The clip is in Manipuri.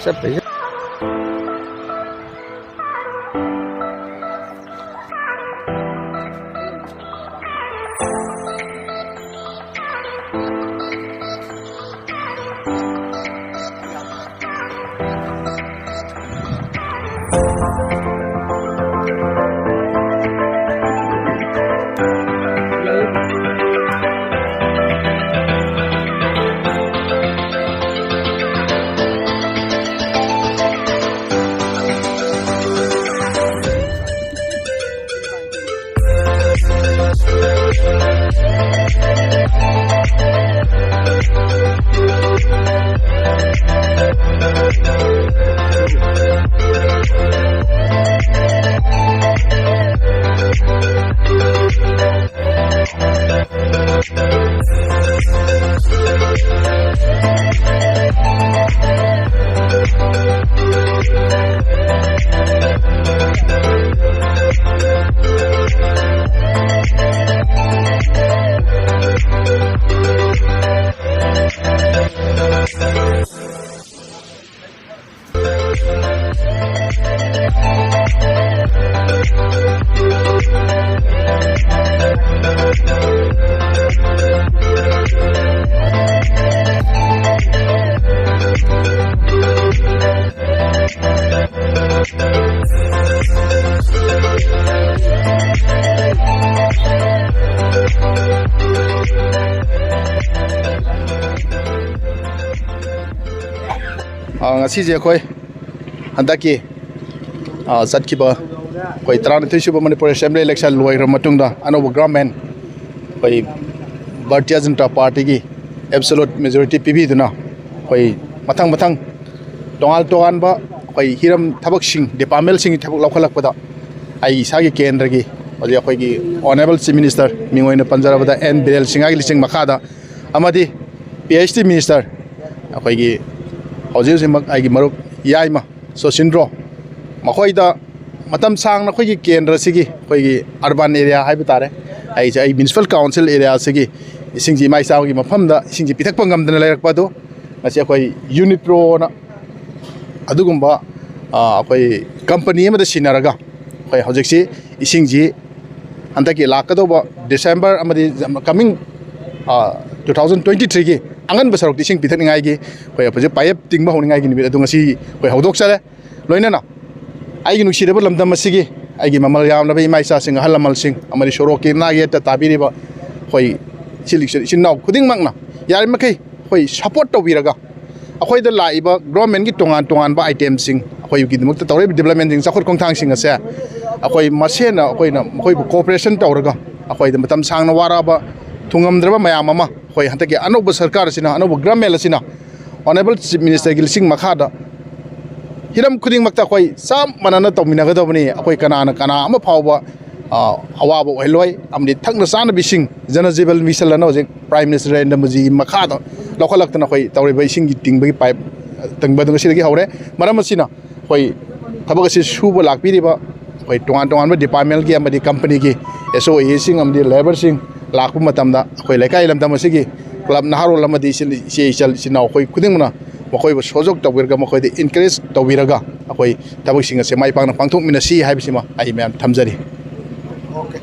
Surprise. Ngasi koi handaki zatkiba koi 33 suba Manipur Assembly election loira matungda anoba government koi Bharatiya Janata Party gi absolute majority pibi duna koi mathang tongal ba koi hiram thabak sing department sing thabak lokhalakpada ai sagi kendra gi oje koi gi honorable chief minister mingoina panjarabada N Birel Singha gi lising makhada amadi PhD minister koi gi Houses Agi Marup Yaima, so Sindro, Mahoida, Matam Sang, Nakogi, Kendra Sigi, Hoigi, urban area, Habitare, I municipal council area Sigi, Singi Maisagi Mapamda, Singi Pitapangam, the Lerpado, Asiakoi, Unipro, Adugumba, company of the Sinaraga, Hojexi, Isingi, Antaki Lakadoba, December, coming 2023. Angan besar waktu sing pitak ngai gi, koi apa je payap tingba honi ngai gi ni betul ngasi koi hodok sare, loina na, ai gi nuksi dapat lamdam masih gi, ai gi mamal yam nabi maisa sing hal mamal sing, amari soroki na gi tetapi ni ba, koi silik sinau kuding makna, yari makai koi support tau biraga, aku itu lah iba government gi tongan ba item sing, aku yuki demok tetapi development sing sakut kong tang sing asa, aku masih na, aku cooperation tau raga, aku itu matam sang nawara ba, tungam drama maya mama. Koi hantar ke anu bersarkar sina, anu program mela sina, honorable chief minister gilising makhada. Hiram kuding makta koi sam mana na tau minaga tau ni, koi kana ama phawa awa bo heloi, amdi thak na sana bising, jana jebel misal na ojek prime minister Narendra Modi makhada. Lokalak tu na koi tau reba bising giting bagi pipe, tengba tu ngasih lagi haure, mana masina koi thaba kasi subo lakpi ni ba, koi tongan ba department ki amdi company ki, SOE sing amdi labor sing. Laku matam da koi lekai lam tam sigi club naharo lam di si sinau koi kuding mana makoi bo sojok tawirga makoi de encourage tawiraga akoi tabuk singa se mai pang na pangthok mina si haibisima ai mem thamjari okay